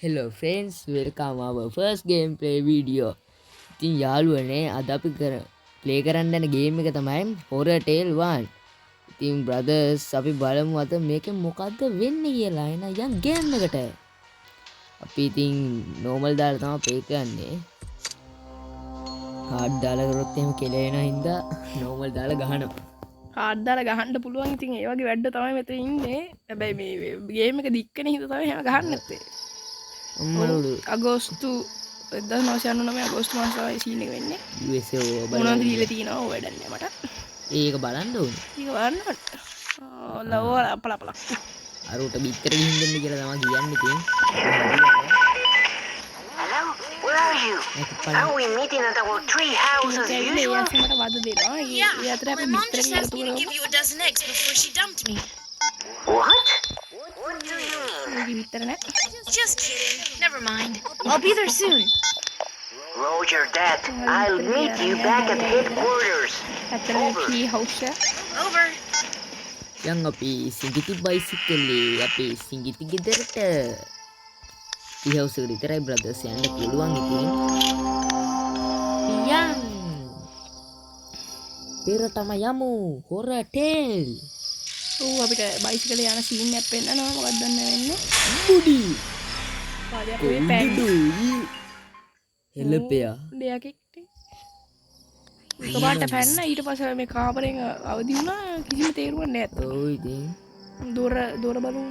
Hello friends, welcome our first gameplay video. ඉතින් යාළුවනේ අද අපි ප්ලේ කරන්න යන ගේම් එක තමයි Horror Tale 1. ඉතින් brothers අපි බලමු අද මේකෙන් මොකද්ද වෙන්නේ කියලා. එන යන් ගේම් එකට. අපි ඉතින් normal දාලා තමයි ප්ලේ කරන්නේ. hard දාලා කරොත් එහෙම කෙලෙන හින්දා normal දාලා ගහනවා. hard දාලා ගහන්න පුළුවන්. ඉතින් ඒ වගේ වැඩ තමයි මෙතන ඉන්නේ. හැබැයි මේ ගේම් එක දික්කන හින්දා තමයි එහෙම ගහන්න නැත්තේ. අම්මලු අගෝස්තු 1999 අගෝස්තු මාසයේ සීන් එක වෙන්නේ. USA මොනවද දීලා තියෙනව ඔය වැඩන්නේ මට. ඒක බලන්න ඕනේ. ඒක බලන්නට. ලව අපලපල. අර උට බිත්තර ගිහින් දෙන්න කියලා තමයි කියන්නේ ඉතින්. Hello? Where are you? Are we meeting at our tree house as usual? මට වද දෙනවා. ඒ අතර අපි My mom බිත්තර just asked me to give you a dozen eggs before she dumped me. What? What do you mean? බිත්තර නෑ. Just kidding. Never mind. I'll be there soon. Roger that. I'll meet you back at headquarters. ඇත්තටම tree house එක. Over. යන් අපි සිංගිති බයිසිකලේ අපේ සිංගිති ගෙදරට ටීහවුස් එකට විතරයි බ්‍රදර්ස් යන්න පුළුවන් ඉතින් යන් පෙරටම යමු හොරර් ටේල් අපිට බයිසිකලේ යන සීන් එකක් පෙන්නනවා. මොකක්ද දන්නේ වෙන්නේ? බුඩි පාදයක් ඔය පෑන් හෙලපෙයා දෙයක් එක්ටි. එකපාරට පැන්න ඊට පස්සේ මේ කාමරෙන් අවදි වුණා. කිසිම තේරුමක් නැහැ. ඔව් ඉතින් දොර බලමු.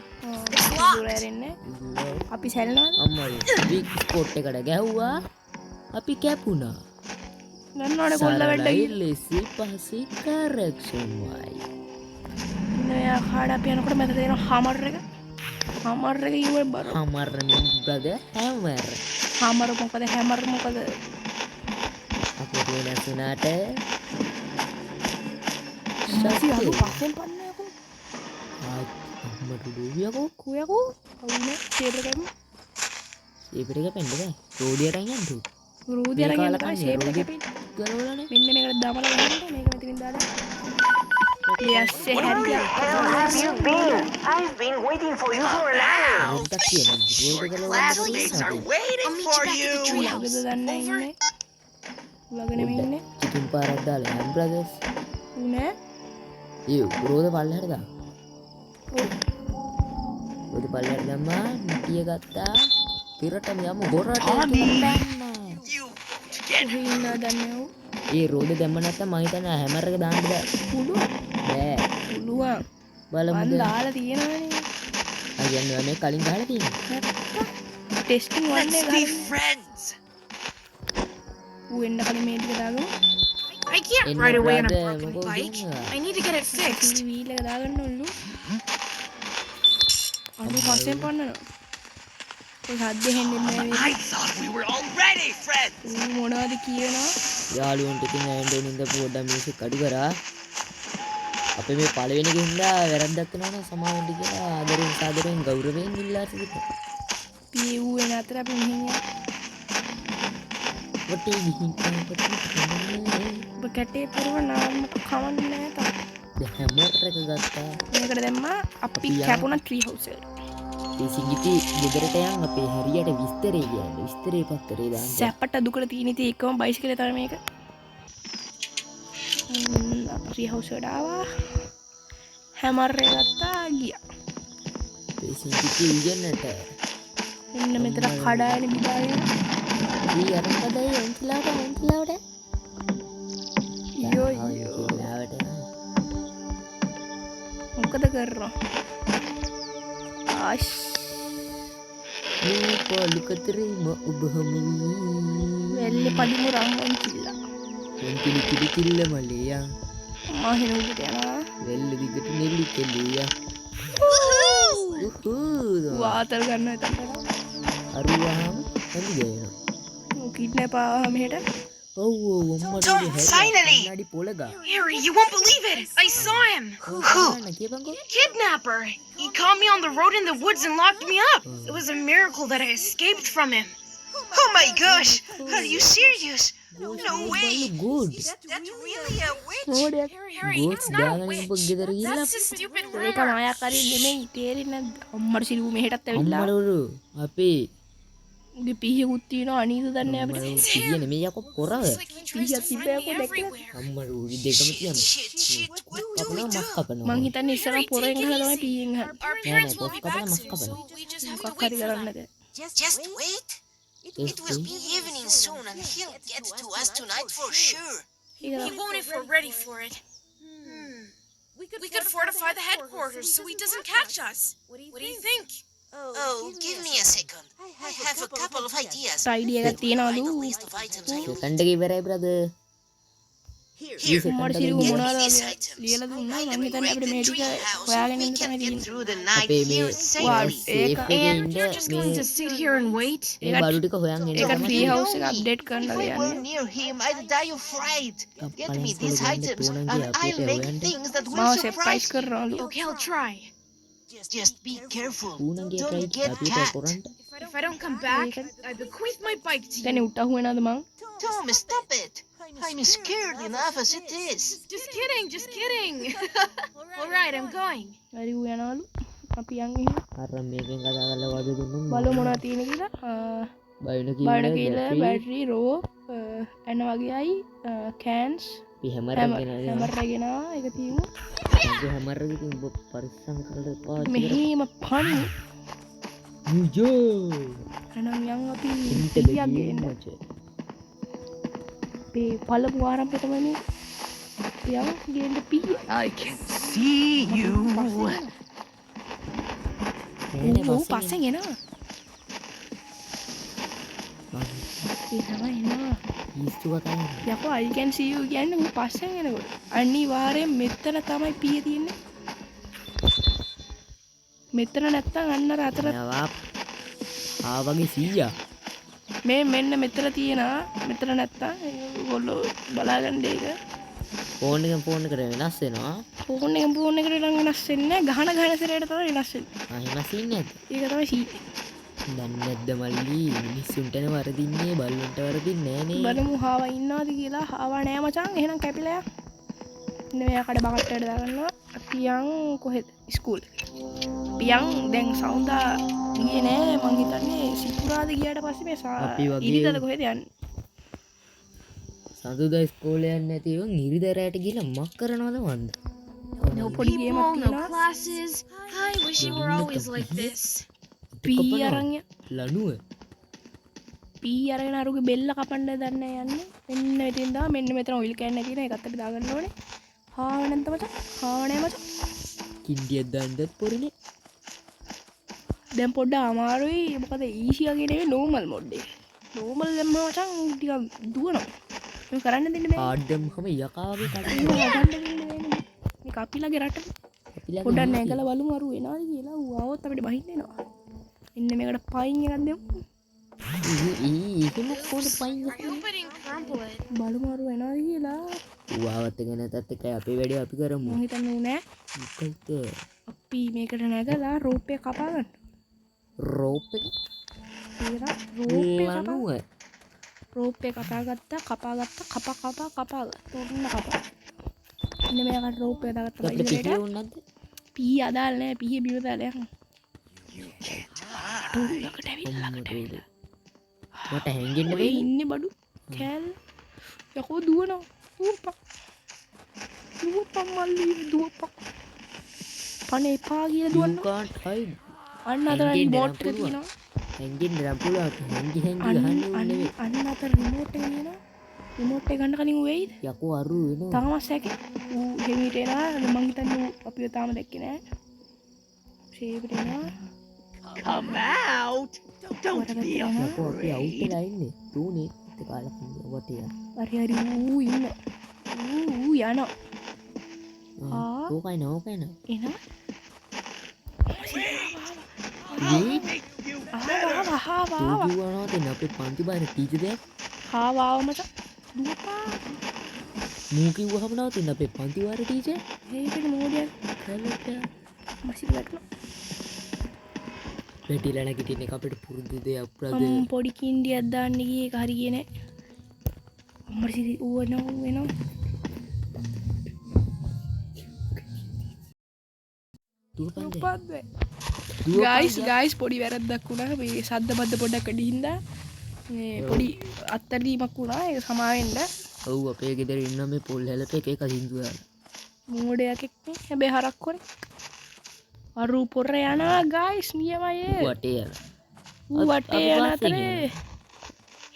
දොර ඇරෙන්නේ. අපි සැලනවා. අම්මයි බිග් ස්පොට් එකට ගැහුවා අපි කැපුණා ගන්නවනේ කොල්ල වැඩ ගිහින්. ලෙසි පහසි කරක්ෂන් වයි නෑ කාඩ අපි යනකොට මට තේරෙනවා හමර් එක. හමර් එක ඉවර බර. හමර් නේ බ්‍රදර් හැමර් හමර් මොකද හැමර් මොකද? අපිට වෙනසුනාට සති අලු පස්සෙන් පන්නේ අකෝ. අම්මට දුවියකෝ කුයකෝ. අවුනේ ෂේප් එකම. ඒපිට එක පෙන්න බෑ රෝඩියට යන්න දු රෝදි අරන් යන්න තමයි ෂේප් එක කැපෙන්නේ. ගලවලානේ මෙන්න මේකට දාමලා ගහන්න මේක මෙතනින් දාලා. යස්සේ Where හරිය. have you been? I've been waiting for you for an hour. අවුද්දක් කියන රෝඩ classmates ගලවන්න waiting for you. මොකද දන්නේ ඉන්නේ. උලගෙන ඉන්නේ. චිකින් පාරක් දාලා යන් බ්‍රදර්ස් උනේ. ඒ රෝද පල්ලෙහාට දා ඔව්. රෝද පල්ලෙහාට දැම්මා නිතිය ගත්තා පිරටම යමු හොරට යන්න ඉන්න දන්නේ ඔව්. ඒ රෝද දැම්ම නැත්තම් මම හිතන්නේ හැමර් එක දාන්න බෑ පුළුවන්. බෑ පුළුවන්. බලමුද මන් දාලා තියෙනවනේ. අයියන්නේ මේ කලින් දාලා තියෙන්නේ ටෙස්ටිං වන්නේ Let's be ගහලා. friends. ඌ එන්න කලින් මේ ටික දාගමු. I can't In ride my away on a brother, broken we'll go bike. dinner. I need to get it fixed. Wheel එක දාගන්න ඕනලු. අලු පස්සෙන් පන්නනවා. ඔය හද්ද හෙන්නේ නැහැ. I thought we were already friends. ඌ මොනවද කියනවා? යාළුවන්ට ඉතින් ඇයෙන්න ඉඳ පොඩ්ඩක් මියුසික් අඩු කරා අපි මේ පළවෙනි ගෙන්දා වැරද්දක් වෙනවා නම් සමාවෙන්න කියලා ආදරෙන් සාදරෙන් ගෞරවයෙන් ඉල්ලා සිටිනවා පී ඌ එන අතර අපි මෙහෙන් යනවා. වටේ ගිහින් ඔබ කැටේ පුරව නාම කවන්නේ නැහැ තාම. හැමර් එක ගත්තා මේකට දැම්මා අපි කැපුණා ට්‍රී හවුස් එකට. ඒ සිංගිති ගෙදරට යන් අපේ හරියට විස්තරේ කියන්නේ විස්තරේ පත්තරේ දාන්න සැපට දුකට තියෙන ඉතින් එකම බයිසිකලේ තමයි මේක. ට්‍රී හවුස් එකට ආවා. හැමර් එක ගත්තා ගියා. ඒ සිංගිති ඉගෙනට මෙන්න මෙතන කඩාගෙන බිදාගෙන ඊ අර කඩේ එන්තිලාවට යෝ එන්තිලාවට මොකද කරනවා? ආෂ් මේ පොලු කතරේම ඔබ හමු වෙල්ලේ පදිමු රංගන් කිල්ලා. එන්තිලි කිලි කිල්ල මලයා මා හෙන උඩට යනවා. වෙල්ල දිගට නෙල්ලි කෙලියා වාතල් ගන්න එතන. අරුවාම හරි ගේනවා ඌ කිඩ්නැප් ආවා මෙහෙට. ඔව් ඔව් අම්මට Finally! නඩි පොලගා Harry, you won't believe it. I saw him. කියපන්කෝ Kidnapper. He caught me on the road in the woods and locked me up. It was a miracle that I escaped from him. Oh my gosh! Are you serious? No way. good That's really a witch. මොඩයක්. Harry, good it's not a දාගෙන witch. ඔබ ගෙදර ගිහලා That's a stupid ඒක rumor. මායාකාරී නෙමෙයි තේරෙන්නේ නැද්ද? අම්මට සිරුව මෙහෙටත් ඇවිල්ලා. අම්මලවරු අපි උගේ පිහියකුත් තියෙනවා අනීත දන්නේ අපිට. පිය නෙමෙයි යකෝ පොරව. Looks like he tries to Piya find me tiba aku everywhere. අම්මරු දෙකම තියන්න. Shit, what do we කපනවා do? මස් කපනවා. මං හිතන්නේ ඉස්සරහ Henry, පොරෙන් take it ගහලා තමයි easy. පිහියෙන් ගහන්නේ. Our No, parents no, will be pop back couple, soon, couple. so we just have to මොකක් wait හරි for කරන්න them. දැන්. Just wait. It will be evening soon, and he'll get to us tonight for sure. He won't if we're ready for it. We could fortify the headquarters so he doesn't catch us. What do you think? Oh, give me a second. I have a couple of ideas. Idea එකක් Find තියනවලු. the list of items I will second එක ඉවරයි brother. Here, මට සිරු get me මොනවද these items. ලියලා දුන්නා I'll මං හිතන්නේ අපිට මේ upgrade the ටික tree house. හොයාගෙන We ඉන්න can තමයි get තියෙන්නේ. through the night අපේ මේ here safely. සේෆ් එකේ And ඉන්න you're just going to sit here and wait? මේ බඩු ටික හොයන් එන්න ඒක තමයි. ට්‍රී හවුස් එක අප්ඩේට් කරන්න If I were දෙන්නේ. near him, I'd die of fright. Get me Kapalin these kulo items, ganda and tunang I'll dia, make Peter, things that will මාව surprise surprise you. කරනවලු. Okay, I'll try. Just be careful. Tunang dia Don't try get tapi cat. koranta. If I don't come back, I bequeath my bike to දැන් you. උට අහුවෙනවද මං? Tom, stop it. I'm scared enough as it is. Just kidding, just kidding. All right, I'm going. හරි ඌ යනවලු. අපි යන් එහෙනම් අර මේකෙන් කතා කරලා වද දුන්නු. බලමු මොනවද තියෙන කියලා. බයින බාඩ කියලා කියලා බැටරි රෝ එන වගේයි කෑන්ස් අපි හැමර හැමර් රගෙනවා එක තියමු. මගේ හැමර ඉතින් ඔබ පරිස්සම් කරලා පාවිච්චි මෙහෙම පණු මුජෝ එනම් යන් අපි ඉන්ට පිහියක් දෙගින් ගේන්න. මච අපේ පළමු ආරම්භය තමයි මේ. යන් ගේන්න පිහිය. I can see you. ඌ පස්සෙන් එනවා. ඒ තමයි එනවා. ඊස්තු කතා යකෝ I can see you කියන්නේ ඌ පස්සෙන් එනකොට. අනිවාර්යෙන් මෙතන තමයි පිහිය තියෙන්නේ. මෙතන නැත්තම් අන්න අර අතර නවා ආවගේ 100 මේ මෙන්න මෙතන තියෙනවා. මෙතන නැත්තම් ඒගොල්ලෝ බලාගන්න ඒක. ෆෝන් එකට වෙනස් වෙනවා ෆෝන් එකට නම් වෙනස් වෙන්නේ නැහැ. ගහන සෙරේට තමයි වෙනස් වෙන්නේ. වෙනස් ඉන්නේ ඒක තමයි සීනේ. දන්නේ නැද්ද මල්ලි මිනිස්සුන්ටනේ වරදින්නේ බල්ලන්ට වරදින්නේ නෑනේ බලමු හාවා ඉන්නවද කියලා. හාවා නෑ මචං. එහෙනම් කැපිලා යන්න. ඉන්න මෙයා කඩ බකට්ටයට දාගන්නවා. අපි යන් කොහෙද? ස්කූල් එකට. අපි යන් දැන් සවුන්දා ගියේ නෑ. මං හිතන්නේ සිකුරාද ගියාට පස්සේ මේ අපි වගේ ඉරිදද කොහෙද යන්නේ? සඳුදා ඉස්කෝලේ යන්නේ නැතිව නිරිදරයට ගිහලා මක් කරනවද මන්ද No පොඩි people, ගේමක් no තියෙනවා. classes. I wish you were always like this. P අරන් ලනුව පී අරගෙන අරුගේ බෙල්ල කපන්න දන්නේ යන්නේ. මෙන්න මෙතෙන් දා මෙන්න මෙතන ඔයිල් කෑන් නැතින එකත් අපි දාගන්න ඕනේ. හාව නැන්ද මචං? හාව නෑ මචං. කින්ඩියක් දාන්නත් පොරිනේ දැන් පොඩ්ඩ අමාරුයි. මොකද ඊසියා කියන එක නෝමල් මොඩ් එක. නෝමල් දැම්ම මචං ටිකක් දුවනවා. මේ කරන්න දෙන්න බෑ. ආඩම්කම යකාගේ ඒක කටේ හදන්න දෙන්න බෑනේ. මේ කපිලගේ රට පොඩ්ඩක් නැගලා බලමු අරු එනවාද කියලා. ඌ ආවොත් අපිට බහින්න එනවා. ඉන්න මේකට පයින් එකක් දෙමු. ඒකම කොහොමද පයින් I hope I didn't crumple it. බලමු අරු එනවාද කියලා. ඌාවත් එක නැතත් එකයි අපේ වැඩේ අපි කරමු මම හිතන්නේ ඌ නෑ. මොකද අපි මේකට නැගලා රෝප් එක කපා ගන්න. රෝප් එක තේරෙනවද? රෝප් එක කපා ලනුව රෝප් එක කපා ගත්තා. ඔන්න කපා. ඉන්න මේකට රෝප් එක දාගත්තා. අපිට පිටිය ඉතින් ඕනේ නැද්ද පී අදාල් නෑ. පීයේ බිම දාලා යන්න. ළඟට ඇවිල්ලා මට හැංගෙන්න ඔය වෙයි ඉන්නේ බඩු කෑල් යකෝ දුවනවා. දුවපන් මල්ලි දුවපන්. පණ එපා කියලා you දුවන්න. can't hide අන්න අතර හැංගෙන්න රිමෝට් එක පුළුවන්. තියෙනවා. හැංගෙන්න නම් පුළුවන් හැංගි ගහන්න ඕනේ අන්න අතර රිමෝට් එක තියෙනවා. රිමෝට් එක ගන්න කලින් ඌ වෙයිද? යකෝ අරු වෙනවා තාම සැකේ. ඌ හෙමිට එනවා. මං හිතන්නේ ඌ අපිව තාම දැක්කේ නෑ. ෂේප්ට එනවා. Come out. Don't be යකෝ අපි අවුට් වෙලා ඉන්නේ තූනේ ඒ කාලෙක වටේ හරි ඌ ඉන්න. ඌ යනවා. ඕකයි නෝකයි එනවා. ආවා. තූජුවනවා දෙන්න අපේ පන්ති බාර ටීචර් ආවා මචං. දුවපා. මූ කිව්වහම නවතින්න අපේ පන්ති වාර ටීචර් ඒකේ මොඩියක් කලට මසිල වැටුණා. වැටිලා නැගිටින්න එක අපිට පුරුදු දෙයක් ප්‍රද මම පොඩි කින්ඩියක් දාන්න ගියේ ඒක හරියන්නේ නැහැ. අම්මරි ඌ වෙනවා. දුවපන්ද උපද්ද ගයිස් පොඩි වැරද්දක් වුණා මේ සද්ද බද්ද පොඩ්ඩක් වැඩි හින්දා මේ පොඩි අත්තරීමක් වුණා ඒක සමාවෙන්න ඔව් අපේ ගෙදර ඉන්න මේ පොල් හැලප එක සිංදු දාලා. මෝඩයක් එක්ක හැබැයි හරක් කොනේ අරු පොර යනවා ගයිස් නියමයි වටේ යන. වටේ යන අතරේ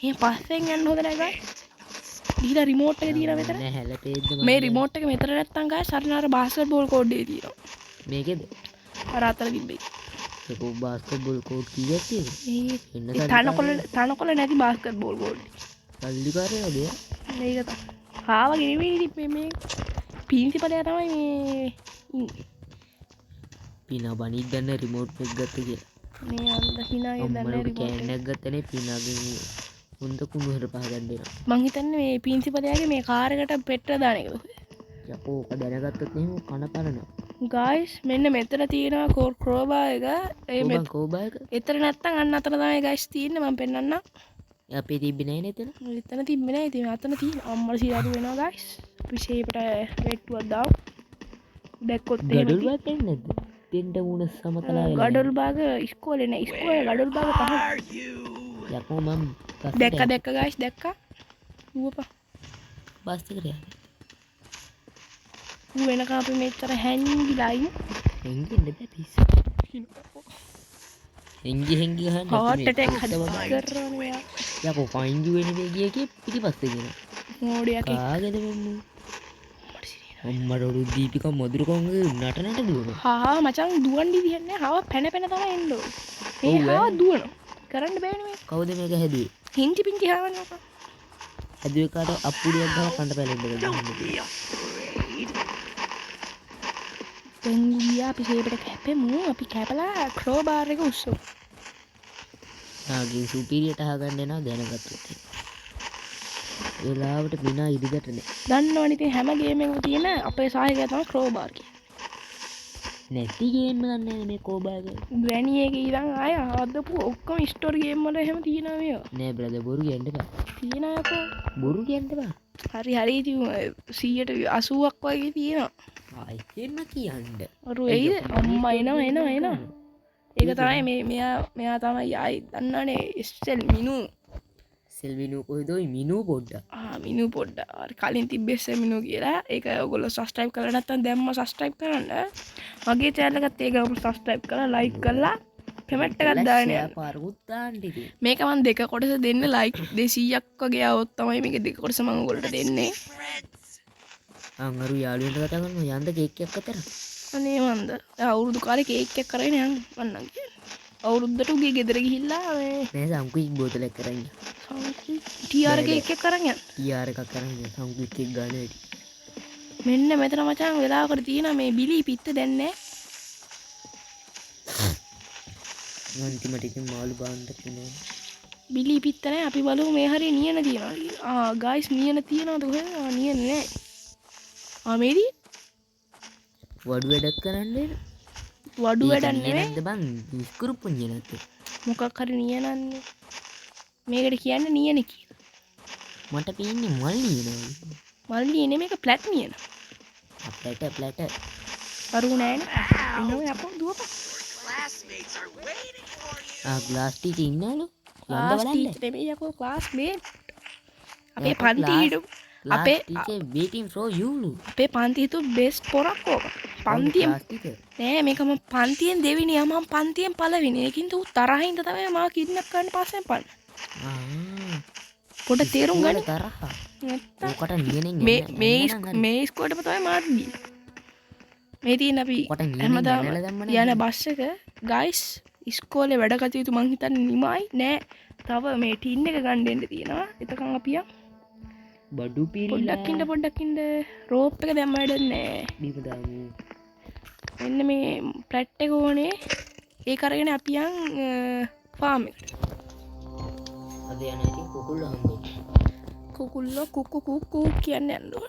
මේ පස්සෙන් යන්න හොඳ නැහැ ගයිස් දීලා රිමෝට් එක දීලා මෙතන නෑ හැලපේද්ද මේ රිමෝට් එක මෙතන නැත්තම් ගයිස් අර බාස්කට් බෝල් කෝඩ් එකේ තියෙනවා මේකේද? අර අතර තිබ්බේ ඒක බාස්කට් බෝල් කෝඩ් කීයක් තියෙද? ඒ තනකොළ නැති බාස්කට් බෝල් කෝඩ් සල්ලි කාරයද? මේක තමයි කාව ගෙනෙන්නේ මේ පින්සිපලයා තමයි මේ ඉන්නේ පිනා බනික් ගන්න රිමෝට් එක ගත්ත කියලා. මේ අන්ද හිනාගේ දන්නේ අම්මට රිමෝට් කෑන්නක් ගත්තනේ පිනාගෙන් හොඳ කුණු හර පහ ගන්න දෙනවා. මං හිතන්නේ මේ පින්සිපලයාගේ මේ කාර් එකට පෙට්‍රල් දාන එකද යකෝ ඔක දැනගත්තොත් එහෙම කන පරනවා. ගයිස් මෙන්න මෙතන තියෙනවා ක්‍රෝබා එක ඒ ඔබ කෝබායක එතන නැත්තම් අන්න අතන තමයි ගයිස් තියෙන්නේ මම පෙන්නන්නම් අපේ තිබ්බේ නැහැ නේද එතන? එතන තිබ්බේ නැහැ ඉතින් අතන තියෙන අම්මලා සීලාරු වෙනවා ගයිස් විශේෂයට වෙට්ටුවක් දාමු දැක්කොත් එහෙම ගඩොල් වත් එන්නේ නැද්ද? දෙන්න වුණ සමතලා වෙලා. ගඩොල් බාග ඉස්කෝලේ නෑ ඉස්කෝලේ ගඩොල් බාග පහ යකෝ මම දැක්ක ගයිස් දැක්කා ඌපා බස් එකට යන්නේ. ඌ වෙනකම් අපි මෙච්චර හැංගිලා ඉන්නේ එංගින්න බෑ පිස්සු. එංගි ගහන්න. හાર્ට් ඇටැක් කරනවා යකෝ පයින්ජු වෙන දේ ගිය පිටිපස්සේ ගෙන. මොඩියක් කාගෙද මම? අම්මට උරු දීපික මధుරකම් නටනට දුවනවා. හා මචං දුවන්න දිහන්නේ හාව පැන පැන තමයි එන්න ඕනේ. මේ හාව දුවනවා. කරන්න බෑනේ මේක. කවුද මේක හැදුවේ? හින්ටි පින්ටි හාවනේ ඔක. හැදුවේ කාට අප්පුඩියක් ගහලා කන්න පැලෙන්න ගන්න. දැන් ගියා අපි සේබට කැපෙමු. අපි කැපලා ක්‍රෝබාර් එක උස්සමු. ආගේ සුපීරියට අහගන්න යනවා දැනගත්තොත්. වෙලාවට විනා ඉදිකට නෑ. දන්නවනේ ඉතින් හැම ගේම් එකකම තියෙන අපේ සාහිකය තමයි ක්‍රෝබාර් කියන්නේ. නැති ගේම් ගන්න මේ කෝබායක. ග්‍රැනි එකේ ඉඳන් ආය හදපු ඔක්කොම ස්ටෝරි ගේම් වල එහෙම තියෙනවා මේවා. නෑ බ්‍රදර් බොරු කියන්න එපා. තියෙනවා යකෝ. බොරු කියන්න එපා. හරි හරි ඉතින් 180ක් වගේ තියෙනවා. ආයෙත් කියන්න. අරු එයිද? අම්මා එනවා. ඒක තමයි මෙයා තමයි ආයි දන්නවනේ ස්ටෙල් මිනු. සෙල්විනු කොහෙද ඔය මිනු පොඩ්ඩක්. මිනු පොඩ්ඩක්. අර කලින් තිබ්බෙස්ස මිනු කියලා. ඒක ඔයගොල්ලෝ සබ්ස්ක්‍රයිබ් කරලා නැත්නම් දැම්ම සබ්ස්ක්‍රයිබ් කරන්න. මගේ channel එකත් ඒක සබ්ස්ක්‍රයිබ් කරලා like කරලා කමෙන්ට් එකක් දාන්න යන්න. පාරුත් දාන්න ඉතින්. මේක මම දෙක කොටස දෙන්න like 200ක් වගේ આવොත් තමයි මේක දෙක කොටස මම ඔයගොල්ලන්ට දෙන්නේ. අංගරු යාළුවෙන්ට කතා කරනවා යන්න කේක් එකක් අතර. අනේ මන්ද අවුරුදු කාලේ කේක් එකක් කරගෙන යන්න මන්නම් කියන්නේ. අවුරුද්දට උගේ ගෙදර ගිහිල්ලා මේ නෑ සම්කුයික් බෝතලයක් කරන් යන්න. ටිආර් කේක් එකක් කරන් යන්න. ටිආර් එකක් කරන් යන්න සම්කුයික් එක ගන්න වැඩි. මෙන්න මෙතන මචං වෙලාවකට තියෙන මේ බිලි පිත්ත දැන් නෑ. අන්තිමට ඉතින් මාළු බාන්න තියෙනවා. බිලි පිත්ත නෑ අපි බලමු මේ හරිය නියන තියනවා. ගයිස් නියන තියනවද කොහෙද? නියන නෑ. මේදී වඩු වැඩක් කරන්නේ වඩු වැඩක් නෙවෙයි නැද්ද බං ඉස්කුරු පුඤ්ඤ නැත්තේ මොකක් හරි නියනන්නේ මේකට කියන්නේ නියන කියලා මට පේන්නේ මල් නියනවා මල් නියනේ මේක ප්ලැට් නියන ප්ලැට අරු නෑනේ එනවා යපෝ දුවපන් ක්ලාස් ටීචර් ඉන්නවලු ක්ලාස් ටීචර් නෙමෙයි යකෝ ක්ලාස් මේට් අපේ පන්ති හිටු අපේ ටීචර් waiting for you ලු අපේ පන්ති හිටු බෙස්ට් පොරක් ඕක පන්තියෙන් නෑ මේක මම පන්තියෙන් දෙවෙනි මම පන්තියෙන් පළවෙනි ඒකින්ද ඌ තරහින්ද තමයි මාව කිඩ්නැප් කරන්න පස්සෙන් පන්න පොඩ තේරුම් ගන්න තරහ නැත්තම් ඔකට නියනෙන් මේ ස්කෝඩේම තමයි මාත් ගියේ මේ තියෙන අපි ඔකට නියනෙන් හැමදාම ගන්නලා දැම්මනේ යන බස් එක ගයිස් ඉස්කෝලේ වැඩ කටයුතු මං හිතන්නේ නිමයි නෑ තව මේ ටින් එක ගන්න දෙන්න තියෙනවා එතකන් අපි බඩු පිරිලා පොඩ්ඩක් ඉන්න රෝප් එක දැම්ම වැඩක් නෑ දීප දාමු මෙන්න මේ ප්ලැට් එක ඕනේ ඒක අරගෙන අපි ෆාම් එකට අද යන ඉතින් කුකුල්ලා හම්බෙන්නේ කුකුල්ලෝ කුකු කියන්නේ යනවා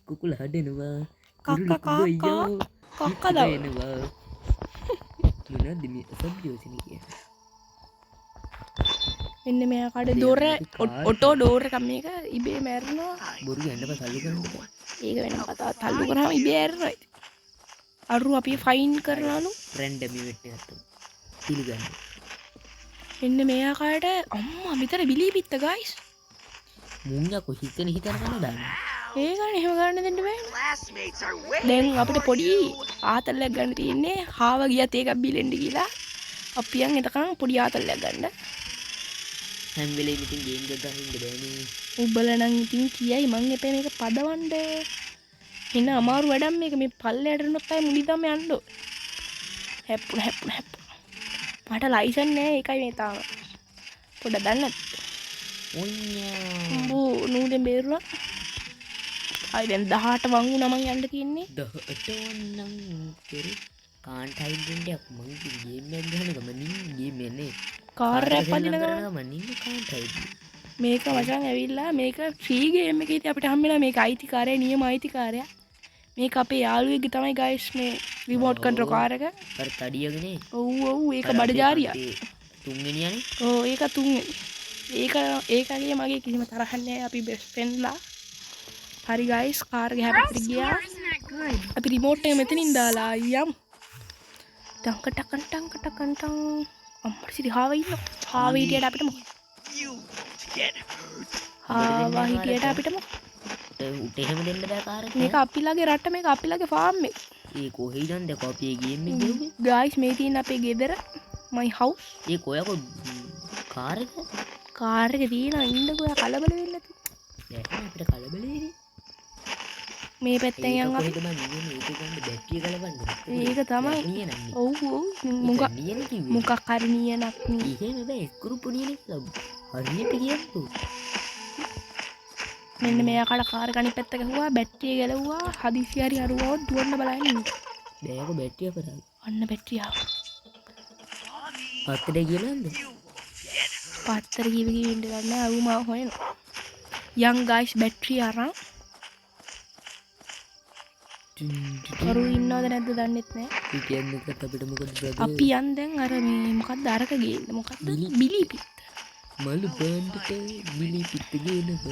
කුකුල හදනවා කක්ක දානවා මොනවද මේ අසභ්‍යෝසිනි කියන්නේ මෙන්න මෙයා කඩ දොර ඔටෝ ඩෝර් එකක් මේක ඉබේ මැරෙනවා බොරු යන්න බා තල්ලු කරන්න ඒක වෙන කතාවක් තල්ලු කරාම ඉබේ ඇරෙනවා අරු අපි ෆයින් කරනලු. රැන්ඩම් ඉවෙන්ට් එකක් පිළිගන්න. එන්න මේ ආකාරයට අම්මා මෙතන බිලී පිත්ත ගයිස්. මුංගකෝ හිතන ගන්න දාන්න. ඒකනේ එහෙම ගන්න දෙන්න බෑ. Classmates are waiting. දැන් අපිට පොඩි ආතල්ලයක් ගන්න තියෙන්නේ. හාව ගියත් ඒකක් බිලෙන්න කියලා. අපියන් එතකන් පොඩි ආතල්ලයක් ගන්න. හැම වෙලේම ඉතින් ගේම් එකක් ගන්න ඉන්න බෑනේ. උඹලා නම් ඉතින් කියයි මං එපේ මේක පදවන්න. එන අමාරු වැඩක් මේක මේ පල්ලයට යනොත් අය මුලි තමයි යන්න ඕන. හැප්පුණ. මට ලයිසන් නෑ ඒකයි මේ තාම. පොඩ දන්නත්. ඔන්යා. උඹෝ නූදෙන් බේරුණා. අය දැන් 18 වංගු නමන් යන්න තියෙන්නේ. 18 නම් කෙරේ කාන්ට් හයිඩ්‍රන්ට් එකක් මං ගේම් එකක් ගහන ගමනින් ගේම් එකනේ. කාර් එකක් පදින ගමන් ගමනින් කාන්ට් හයිඩ්‍රන්ට්. මේක මචං ඇවිල්ලා මේක ෆ්‍රී ගේම් එකේ ඉතින් අපිට හම්බෙලා මේක අයිතිකාරය නියම අයිතිකාරය. මේක අපේ යාළුවෙක්ගේ තමයි ගයිස් මේ රිමෝට් කන්ට්‍රෝල් කාර් එක. අර තඩියගනේ. ඔව් ඒක බඩජාරියා. තුන්වෙනියනේ. ඔව් ඒක තුන්වෙනි. ඒකගේ මගේ කිසිම තරහක් නැහැ අපි බෙස්ට් ෆ්‍රෙන්ඩ්ලා. හරි ගයිස් කාර් එක හැපැත්තට ගියා. Isn't that good? අපි රිමෝට් එක මෙතනින් දාලා යම්. ටං අම්මට සිරි හාව ඉන්න. හාව හිටියට අපිට මොකද? හාව හිටියට අපිට මොකද? උට එහෙම දෙන්න බෑ කාර් එක. මේක අපිලාගේ රට මේක අපිලාගේ ෆාම් එක. ඒ කොහෙද දැන් අපි ගේම් එක ගිහුවේ. ගයිස් මේ තියෙන අපේ ගෙදර මයි හවුස්. ඒ කොයකෝ කාර් එක. කාර් එක තියෙනවා ඉන්නකෝ කලබල වෙන්නේ නැති. දැන් අපිට කලබල වෙන්නේ. මේ පැත්තෙන් යන් අපි. කොහෙද මම නියම ඒක ගන්න බැටරිය ගලවන්න. ඒක තමයි. නියනන්නේ. ඔව් නියන කිව්වේ. මොකක් හරි නියනක් නේ. එහෙම බෑ ස්ක්‍රූප් නියනෙක් හරියට කියන්නකෝ. මෙන්න මෙයාකට කාර් එක අනිත් පැත්ත ගහුවා බැටරිය ගැලවුවා හදිසි හරි අරුවව දුවන්න බලන්න ඉන්න. බෑකෝ බැටරිය කරා. අන්න බැටරිය ආවා. පත්තරේ ගියලාද? පත්තර කිවි ඉන්න ගන්න අරුමාව හොයනවා. යන් ගයිස් බැටරිය අරන් කරු ඉන්නවද නැද්ද දන්නෙත් නෑ. ඒ කියන්නේ අපිට මොකද බ්‍රදර්? අපි යන් දැන් අර මේ මොකක්ද අරක ගේන්න මොකක්ද බිලි පිට. මලු බෑන්ඩට මිලි පිට ගේනක.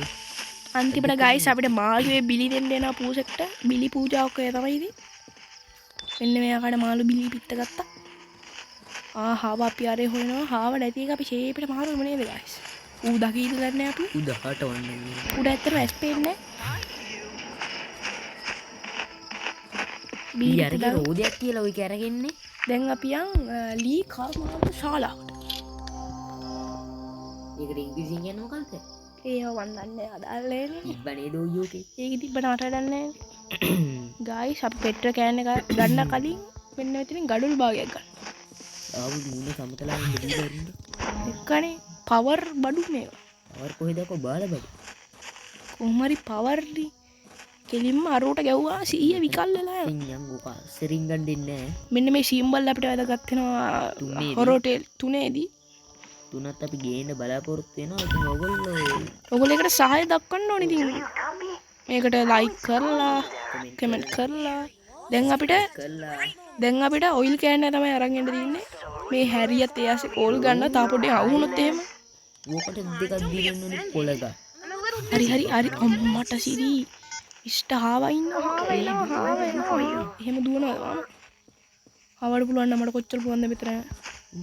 අන්තිමට ගයිස් අපිට මාළුවේ බිලි දෙන්න එනවා පූසෙක්ට. බිලි පූජාවක් ඔය තමයි ඉතින්. මෙන්න මෙයාකට මාළු බිලි පිට ගත්තා. හාව අපි අරේ හොයනවා. හාව නැති එක අපි ෂේපෙට මාරුම නේද ගයිස්. ඌ දකීද දන්නේ අපි. ඌ 18 වන්නේ. උඩ ඇත්තටම ඇස් පේන්නේ ඊ අරගේ රෝදයක් කියලා ඔය කරගෙන්නේ. දැන් අපි යන් ලී කර්මාන්ත ශාලාවට. ඒකට ඉංග්‍රීසියෙන් කියන්නේ මොකක්ද? ඒව මන් දන්නේ අදාළේ නේ. ඉබ්බනේ දෝයෝකේ. ඒක තිබ්බට මට දන්නේ නැහැ. ගයිස් අපි පෙට්‍රල් කෑන් එක ගන්න කලින් මෙන්න මෙතනින් ගඩොල් භාගයක් ගන්න. ආවු මුණ සමතලා ඉන්න දීලා ඉන්න. එක්කනේ පවර් බඩු මේවා. පවර් කොහෙද කො බාල බඩු. කොහොම හරි පවර් ඩි කෙලින්ම අරෝට ගැව්වා 100 විකල් වෙලා යනවා. සිංහන් ගෝකා සරින් ගන්න දෙන්නේ නැහැ. මෙන්න මේ සිම්බල් අපිට වැදගත් වෙනවා හොරෝටෙල් 3ේදී. 3ත් අපි ගේන්න බලාපොරොත්තු වෙනවා. ඉතින් ඔයගොල්ලෝ ඔයගොල්ලෝ සහාය දක්වන්න ඕනේ ඉතින්. මේකට ලයික් කරලා කමෙන්ට් කරලා දැන් අපිට ඔයිල් කෑන්න තමයි අරන් එන්න තියෙන්නේ. මේ හැරියත් එයාසේ කෝල් ගන්න තා පොඩ්ඩක් අවුනොත් එහෙම. ඕකට දෙකක් දීලා ඕනේ පොලක. හරි අම්මට සිරි ඉෂ්ට හාවා ඉන්නවා. එහෙම දුවනවා. හාවට පුළුවන් නම් මට කොච්චර පුළුවන්ද මෙතන.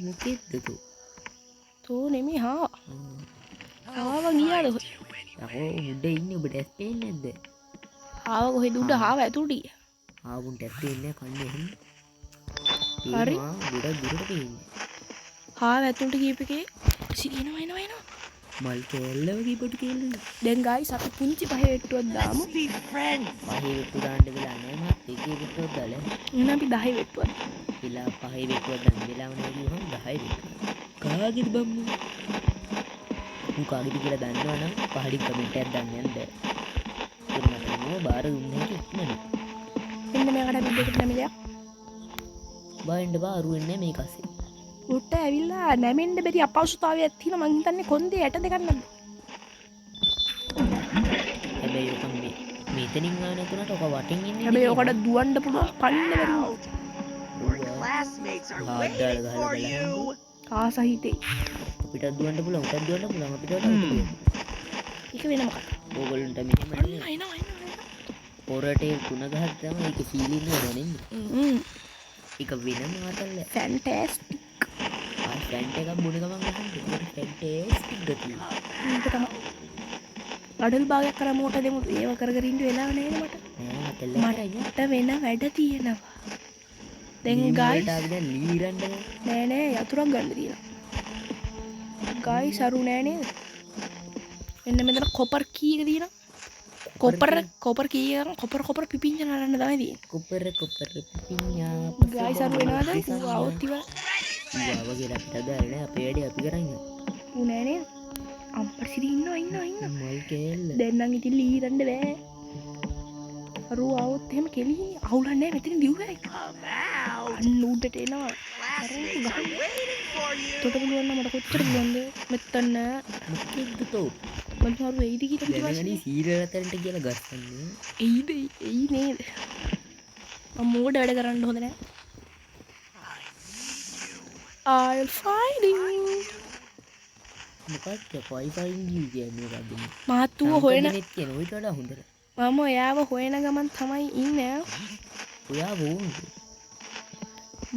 මොකෙද්ද තෝ? තෝ නෙමෙයි හාවා. හාවා ගියාද? යකෝ උඩ ඉන්නේ ඔබට ඇස් පේන්නේ නැද්ද? හාවා කොහෙද උඩ හාවා ඇතුළට ගියා. ආවුන්ට ඇස් පේන්නේ කන්නේ එහෙම. හරි. දුරට පේන්නේ. හාවා ඇතුළට ගියපෙකේ සිරිනවා එනවා. මල් කෑල්ල වගේ පොඩි කෑල්ල. දැන් ගයිස් අපි පුංචි පහේ වෙට්ටුවක් දාමු. පහේ වෙට්ටු දාන්න වෙලා නැහැ මත් එකේ වෙට්ටුවක් දාලා. එහෙනම් අපි 10 වෙට්ටුවක්. වෙලා පහේ වෙට්ටුවක් දාන්න වෙලාව නැහැ කිව්වම 10 වෙට්ටුවක්. කාගෙද බම්මු? උන් කාගෙද කියලා දන්නවනම් පහලින් කමෙන්ට් එකක් දාන්න යන්න. ඒක මට නෝ බාර දුන්නේ නැහැ. මෙන්න මේකට අපි දෙකට නැමිලා. බයින්ඩ බාරු වෙන්නේ මේක අස්සේ. උට ඇවිල්ලා නැමෙන්න බැරි අපහසුතාවයක් තියෙනවා. මං හිතන්නේ කොන්දේ යට දෙකක් නැද්ද? හැබැයි ඔක මෙතනින් ආව නැතුණට ඔක වටින් ඉන්නේ. හැබැයි ඔකට දුවන්න පුළුවන් පන්න බැරි වුණා. Classmates are waiting for you. කාසහිතේ. අපිට දුවන්න පුළුවන්. උටත් දුවන්න පුළුවන්. අපිට වඩා උට දුවන්න. ඒක වෙන මොකක්ද? ඕගොල්ලන්ට මෙහෙම නෙමෙයි. එනවා. horror tale 3 ගහක් තමයි ඒක feeling එක දැනෙන්නේ. ඒක වෙනම ආතල්ල. ෆැන්ටස්ටික් ෆැන්ට එකක් බොන ගමන් ගහන්න. ඒක ෆැන්ටස්ටික් ගතිය. ඒක තමයි අඩල් භාගයක් කර මෝට දෙමු ඒව කර ඉන්න වෙලාව නේද මට නෑ අතල්ල මට වෙන වැඩ තියෙනවා දැන් ගයිස් දැන් ලීරන්න නෑ නෑ යතුරක් ගන්න තියෙනවා ගයිස් අරු නෑ නේද එන්න මෙතන කොපර් කීයක තියෙනවා කොපර් කීයක කොපර් පිපින්ජන අරන්න තමයි තියෙන්නේ කොපර පිපිඤ්ඤා ගයිස් අරු වෙනවද ඌ આવුත් ඉවර ඌ වගේ අපිට දාලා අපේ වැඩේ අපි කරන්නේ ඌ නෑ නේද අම්පර් සිරි ඉන්නවා මල් කෑල්ල දැන් නම් ඉතින් ලීරන්න බෑ අරු આવුත් එහෙම කෙලි අවුලන්නේ නැහැ මෙතන දිව්වයි අන්න උඩට එනවා තොට පුළුවන් නම් මට කොච්චර පුළුවන්ද මෙතන මොකෙද්ද තෝ මම අරු එයිද කියලා දැනගනි සීරියල් අතරට කියලා ගස්සන්නේ එයි නේද මම මෝඩ වැඩ කරන්න හොඳ නැහැ I'll find you මොකක්ද කොයි ෆයින් යූ කියන්නේ මොකද්ද මාතුව හොයන නෙත් කියන ඔයිට වඩා හොඳට මම එයාව හොයන ගමන් තමයි ඉන්නේ ඔයා වුන්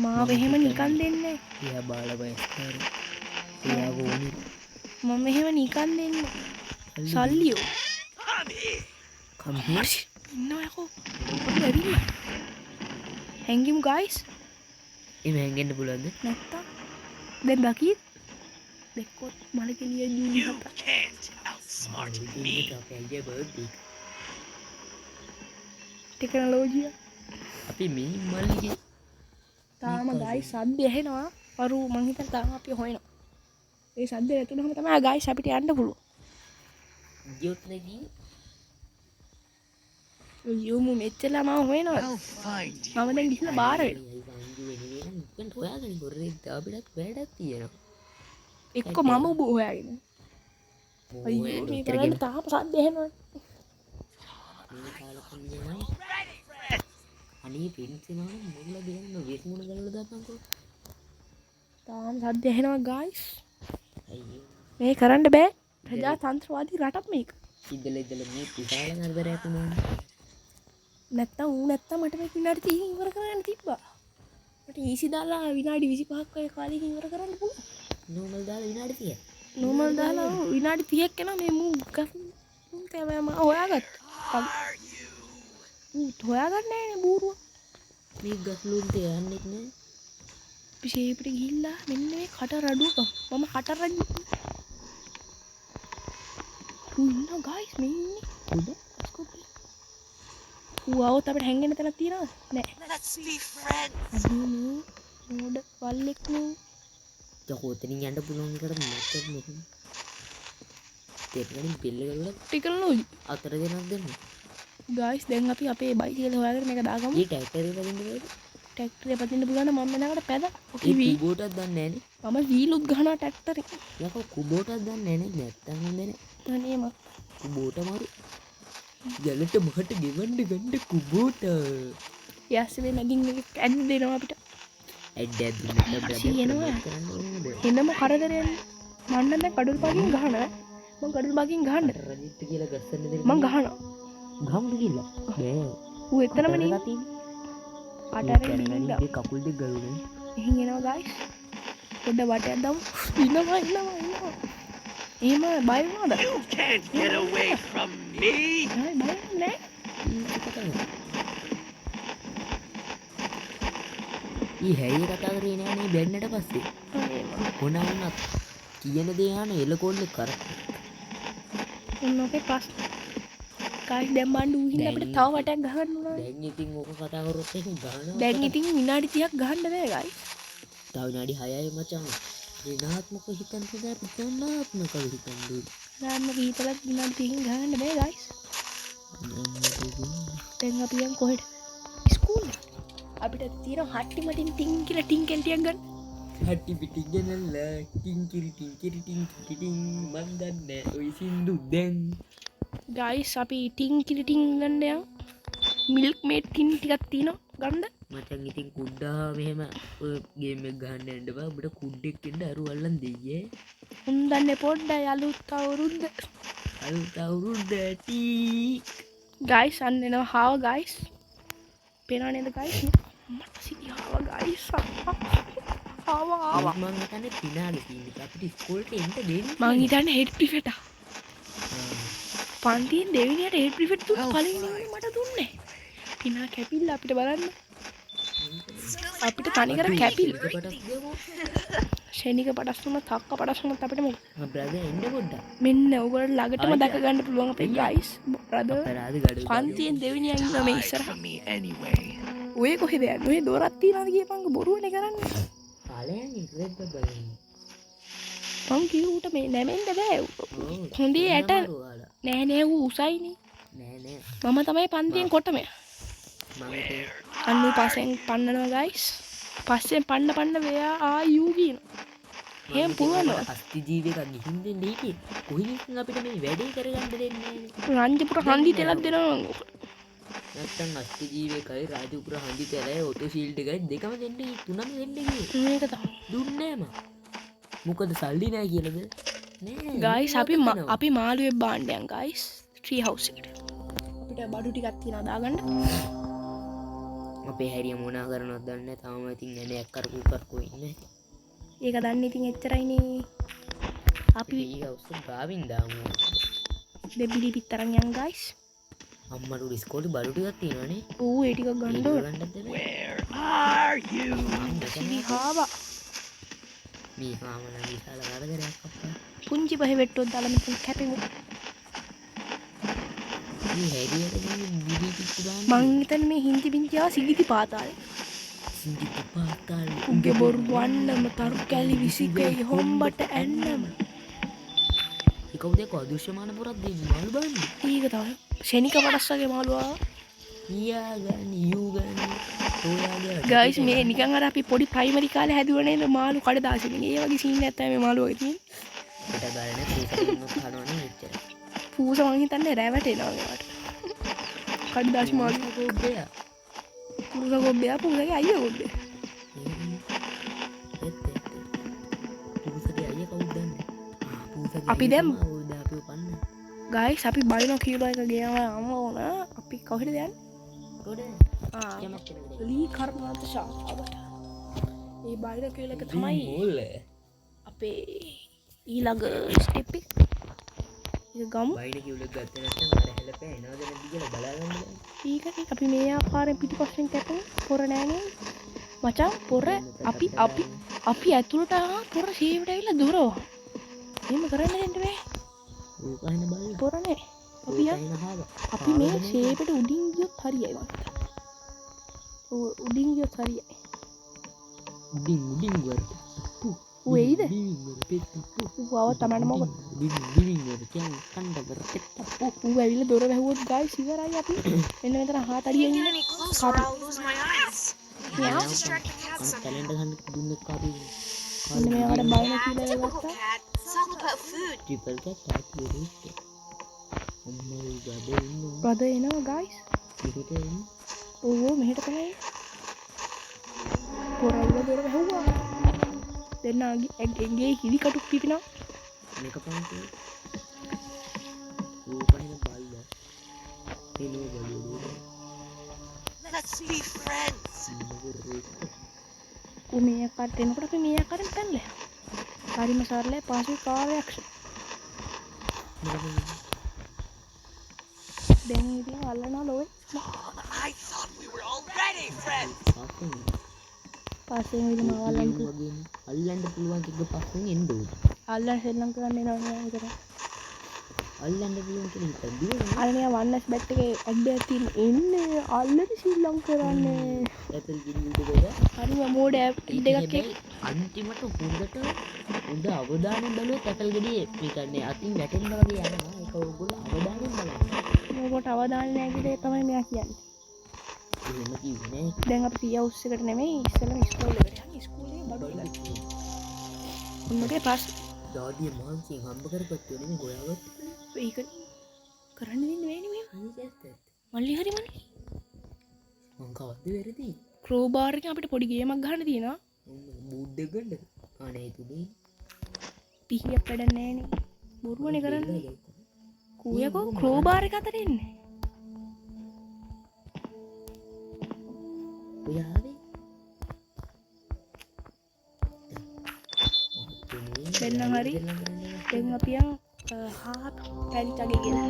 මාව එහෙම නිකන් දෙන්නේ එයා බාලවයස්කාර එයා වුනි මම එහෙම නිකන් දෙන්නේ සල්ලියෝ කම්පියර් ඉන්නවා යකෝ පොඩි ඇවිල්ලා හැංගිමු ගයිස් එමෙ හැංගෙන්න පුළුවන්ද නැත්තම් දැන් දකිත් දෙක්කොත් මල කෙලිය ජූලි හත අපේ බර්ත්ඩේ ටෙක්නොලොජිය අපි මේ මල්ලිගේ තාම ගයිස් සද්ද ඇහෙනවා වරු මං හිතන්නේ තාම අපි හොයනවා ඒ සද්ද නැතුනම තමයි ගයිස් අපිට යන්න පුළුවන් ගියොත් නැගී යමු මෙච්චරලා මම හොයනවා I'll find you. මම දැන් ගිහිල්ලා බාර වෙන හොයාගෙන කොරෙක් අපිටත් වැඩක් තියෙනවා එක්ක මම ඔබ හොයාගෙන අයියෝ මේ බලන්න තාම සද්ද ඇහෙනවා අනේ පින්සිනවා මොකද දෙන්න වෙස් මුණ ගලවලා දාපන්කෝ තාම සද්ද ඇහෙනවා ගයිස් අයියෝ මේ කරන්න බෑ ප්‍රජාතන්ත්‍රවාදී රටක් මේක ඉදල මේ විශාල නරබරයක් වුණා නැත්තම් ඌ නැත්තම් මට මේක විනාඩි 30 ඉවර කරන්න තිබ්බා මට ඊසි දාලා විනාඩි 25ක් වගේ කාලෙකින් ඉවර කරන්න පුළුවන් නෝමල් දාලා විනාඩි 30ක් නෝමල් දාලා විනාඩි 30ක් යනවා මේ මූ ගන්න තමයි මම හොයාගත්තා ඌ හොයාගන්නේ නැහැ නේ බූරුව මේ ගස්ලුන්ට යන්නෙත් නෑ පිෂේපිට ගිහිල්ලා මෙන්න මේ කට රඩුවක මම කට රඩු ඌ ඉන්නවා ගයිස් මේ ඉන්නේ උඩ ඌ આવුත් අපිට හැංගෙන්න තැනක් තියනවද නෑ Let's be friends. අදී මේ මොඩ වල්ලෙක් නේ තකොතනින් යන්න පුළුවන් එකට මැත්තක් නෙමෙයි දෙන්නකින් බෙල්ල කරලා ටෙක්නොලොජි අතර දෙනක් දෙන්න ගයිස් දැන් අපි අපේ බයිසිකල් හොයාගෙන මේක දාගමු මේ ට්‍රැක්ටරේ වදින්න බෑද ට්‍රැක්ටරේ පදින්න පුළුවන් නම් මම මෙනකට පැද ඒ කුබෝටක් දන්නේ නෑනේ මම වීලුත් ගහනවා ට්‍රැක්ටරේ යකෝ කුබෝටක් දන්නේ නෑනේ නැත්තම් හොඳ නෑ අනේ මම කුබෝට මාරු ජලට මහට ගෙවන්න ගන්න කුබෝට යස්සේ මැදින් එක ඇඩ් දෙනවා අපිට ඇඩ් දුන්නට එනවා. කරන්න ඕනද එනම කරදරයන් මන්න දැන් කඩුල් පාකින් ගහන මම කඩුල් පාකින් ගහන්න රජිත් කියලා ගස්සන්න දෙන්න මම ගහනවා ගහමුද කියලා බෑ ඌ එතනම නේ අටරෙන් ඉන්න ඒ කකුල් දෙක ගලුනේ එහෙන් එනවා ගයිස් පොඩ්ඩ වටයක් දාමු ඉන්නවා එහෙම බය වුණාද You can't get away from me. බය නෑ ඊ හැයි කතා කරේ නෑනේ බැන්නට පස්සේ මොනවුනත් කියන දේ අහන එලකොල්ල කර ඔන්නෝකේ පස් ගයිස් දැන් බණ්ඩු උහින්න අපිට තව වටයක් ගහන්න ඕන දැන් ඉතින් ඕක කතා කරොත් එහෙනම් ගහනවා දැන් ඉතින් විනාඩි 30ක් ගහන්න බෑ ගයිස් තව විනාඩි 6යි මචං ඍණාත්මක හිතන්න පුදා ධනාත්මක හිතන්න දුන්න නාන්න කීතලක් විනාඩි 30කින් ගහන්න බෑ ගයිස් දැන් අපි යන් කොහෙද ස්කූල් අපිට තියෙන හට්ටි මටින් ටින් කියලා ටින් කැන්ටියක් ගන්න හටි පිටි ගනලා ටින්කිරි ටින් මන් දන්නේ ඔය සින්දු දැන් ගයිස් අපි ටින් කිරි ටින් ගන්න යන් මිල්ක් මේඩ් ටින් ටිකක් තියෙනවා ගන්නද මචං ඉතින් කුඩ්ඩා මෙහෙම ඔය ගේම් එක ගහන්න යන්න බෑ ඔබට කුඩ්ඩෙක් ඉන්න අරු අල්ලන් දෙයියේ උන් දන්නේ පොඩ්ඩයි අලුත් අවුරුද්ද අලුත් අවුරුද්ද ටී ගයිස් අන්න එනවා හාව ගයිස් පේනවා නේද ගයිස් මට සිහි හාව ගයිස් ආවා මං හිතන්නේ පිනාගේ තියෙන්නේ අපිට ඉස්කෝලේට එන්න දෙන්නේ මං හිතන්නේ හෙඩ් ප්‍රිෆෙක්ට් පන්තියෙන් දෙවෙනියට හෙඩ් ප්‍රිෆෙක්ට් දුන්න පළවෙනි ඉන්නේ මට දුන්නේ පිනා කැපිල්ල අපිට බලන්න අපිට තනිකර කැපිල් ශනික පටස් වුණා තක්ක පටස් වුණාත් අපිට මොකද බ්‍රදර් එන්න පොඩ්ඩක් මෙන්න ඔයගොල්ලෝ ළඟටම දැක ගන්න පුළුවන් අපේ ගයිස් බ්‍රදර් අපරාධ ගඩොල් පන්තියෙන් දෙවෙනියන් ඉන්න මේ ඉස්සරහ ඔය කොහෙද යන්නේ ඔය දොරක් තියනවාද කියපංග බොරුවනේ කරන්නේ කාලයන් ඉක්රෙත් බලන්න මං කිව්වට මේ නැමෙන්න බෑ හොඳේ ඇට නෑ නෑ ඌ උසයිනේ නෑ නෑ මම තමයි පන්තියෙන් කොටම මම අන්නු පස්සෙන් පන්නනවා ගයිස් පස්සෙන් පන්න වෙයා ආයූ කියන එහෙම පුළුවන්ද අස්ති ජීවක ගිහින් දෙන්න හිටියේ කොහේකින් අපිට මේ වැඩේ කරගන්න දෙන්නේ නෑනේ රංජපුර හන්දි තෙලක් දෙනවා නැත්තම් අස්ති ජීවකයි රාජපුර හන්දි තෙලයි ඔටෝ ෂීල්ඩ් එකයි දෙකම දෙන්න තුනම දෙන්න කිව්වේ මේක තමයි දුන්නේ නෑම මොකද සල්ලි නෑ කියලාද නෑ ගයිස් අපි මාළුවේ බාණ්ඩයන් ගයිස් ට්‍රී හවුස් එකට අපිට බඩු ටිකක් තියනවා දාගන්න අපේ හැරිය මොනා කරනවද දන්නේ තාම ඉතින් ඇණයක් කරකු ඉන්නේ ඒක දන්නේ ඉතින් එච්චරයිනේ අපි ඊ හවුස් ගාවින් දාමු දෙබිලි පිටරන් යන් ගයිස් අම්මට ඉස්කෝලේ බඩු ටිකක් තියෙනවනේ ඌ ඒ ටික ගන්න ඕන where Are you? හාවා මේ කාමන විශාල කරදරයක් අප්පා පුංචි පහේ වෙට්ටොත් දාලා මෙතන කැපෙමු මේ හැරියට මේ විදි පිටු දාන්න මං හිතන්නේ මේ හින්දි පිංචියා සිගිති පාතාලේ සිංගිත පාතාල උගේ බොරු වන්නම තරු කැලි විසිකේ හොම්බට ඇන්නම ඒකවුද අදෘශ්‍යමාන පොරක් දෙන්නේ මාළු බලන්න ඒක තමයි ශනික පටස් වගේ මාළුවා ඊයා ගන්න යූ ගන්න ඔයාගේ ගයිස් මේ නිකන් අර අපි පොඩි ප්‍රයිමරි කාලේ හැදුවා නේද මාළු කඩදාසියකින් ඒ වගේ සීන් එකක් තමයි මේ මාළුවා වගේ තියෙන්නේ පිට ගානේ පූසකින් කනවනේ එච්චර පූස මං හිතන්නේ රැවටෙනවා මේවට කඩදාසි මාළු ගොබ්බයා පූස ගොබ්බයා පූසගේ අයියා ගොබ්බේ පූසගේ අයියා කවුද දන්නේ පූසගේ අපි දැන් දාපිය පන්න ගයිස් අපි බලනවා කීලෝ එක ගේම ඕන අපි කොහෙද යන්නේ ගොඩ ලී කර්මාන්ත ශාලාවට ඒ බයින කීලෝ එක තමයි මොල් අපේ ඊළඟ ස්ටෙප් එක ගමු බයින කිව්ලක් ගත්තේ නැත්නම් අර හැලපෑ එනවද නැද්ද කියලා බලාගන්න බෑ ඊකනේ අපි මේ ආකාරයෙන් පිටිපස්සෙන් කැපුණු පොර නෑනේ මචං පොර අපි ඇතුළට පොර ෂේව්ඩ් ඇවිල්ලා දොරව එහෙම කරන්න දෙන්න බෑ ඕක අහන්න බලන්න පොරනේ අපි මේ ෂේප්ට උඩින් ගියොත් හරියයි මං උඩින් ගියොත් හරියයි උඩින් වර ඌ එයිද පෙත්තු ඌ ආව තමයි මොකද උඩින් වර කියන්නේ කණ්ඩවර පෙත්තු ඌ ඇවිල්ලා දොර වැහුවොත් ගයිස් ඉවරයි අපි මෙන්න මෙතන හාත් අඩියෙන් Get any closer or I'll lose my eyes. Yeah. Distract the cat some. Calendar ගන්න දුන්නෙක් කාපි මෙන්න මෙයාට බලන Yeah, කියලා typical ගත්තා cat. It's all about food. Triple cat type වෙරික් අම්මයි ගඩේ ඉන්නවා බද එනවා ගයිස් පිටට එන්නේ ඕ මෙහෙට තමයි පොරල්ල දොර වැහුවා දෙන්න ඇගේ හිලි කටුක් පිපිනවා මේක පන්ති ඕකනේ බල්ලා එනෝ බලුවා Let's be friends. ඌ මේ ආකාරයට එනකොට අපි මේ ආකාරයෙන් පැනලා හරිම සරලයි පාසු කාර්යක්ෂ දැන් ඉතින් අල්ලනවා ලෝයි I thought we were already friends. පස්සෙන් විදිහම අල්ලන්න අල්ලන්න පුළුවන් කිව්ව පස්සෙන් එන්න ඕනේ අල්ලන්න සෙල්ලම් කරන්න එනවා නේද විතර අල්ලන්න පුළුවන් කියලා හිතද්දී අරනේ වන්නස් බැට් එකේ ඇඩ්ඩයක් තියෙන එන්නේ අල්ලන ශ්‍රී කරන්නේ ඇපල් ගිනින්ද ගොඩ හරිම මෝඩ ඇප් දෙකක් එක්ක අන්තිමට හොඳට හොඳ අවධානයෙන් බැලුවොත් ඇපල් ගෙඩියේ මේ කියන්නේ අතින් වැටෙන්න වගේ යනවා ඒක ඕගොල්ලෝ අවධානයෙන් බලන්න මොකට අවධානය නැහැ කියලා තමයි මෙයා කියන්නේ එහෙම කිව්වේ නෑ දැන් අපි ටී හවුස් එකට නෙමෙයි ඉස්සෙල්ලාම ඉස්කෝලේ එකට යන්නේ ඉස්කෝලේ බඩු උන්නගේ පාස් ඩාඩිය මාන්සියෙන් හම්බ කරගත්තේ නෙමෙයි ගොයාවත් ඒක කරන්න දෙන්නේ නෑනේ මේ අනිත් මල්ලි හරි මල්ලි මං කවද්ද වෙරදී ක්‍රෝබාර් එකෙන් අපිට පොඩි ගේමක් ගහන්න තියෙනවා බූට් දෙක ගන්න අනේ තුනේ පිහියක් වැඩක් නෑනේ බොරුවනේ කරන්නේ කූයකෝ ක්‍රෝබාර් එක අතර එන්නේ ඔයාවේ දෙන්න හරි දැන් අපි යන් හාත් පැරිතගේ කියලා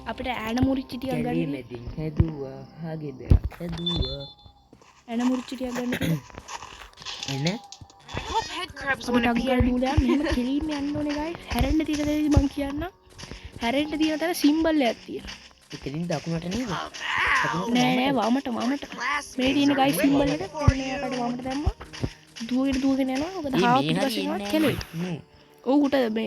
අපිට ඇන මුරිච්චි ටිකක් ගන්න මැදින් හැදුවා හාගෙද හැදුවා ඇන මුරිච්චි ටිකක් ගන්න එන I hope head crabs අපිට won't appear. අග්ගල් මූලයක් මෙහෙම කෙලින්ම යන්න ඕනේ ගයිස් හැරෙන්න තියෙන දේ මං කියන්නම් හැරෙන්න තියෙන තැන සිම්බල් එකක් තියෙනවා ඉතින් දකුණට නේද නෑ නෑ වමට මේ තියෙන ගයිස් සිම්බල් එක එයාකට වමට දැම්මා දුවගෙන යනවා මොකද හාත් ඊට පස්සේ යනවා කෙලෙයි නේ ඔහුට මේ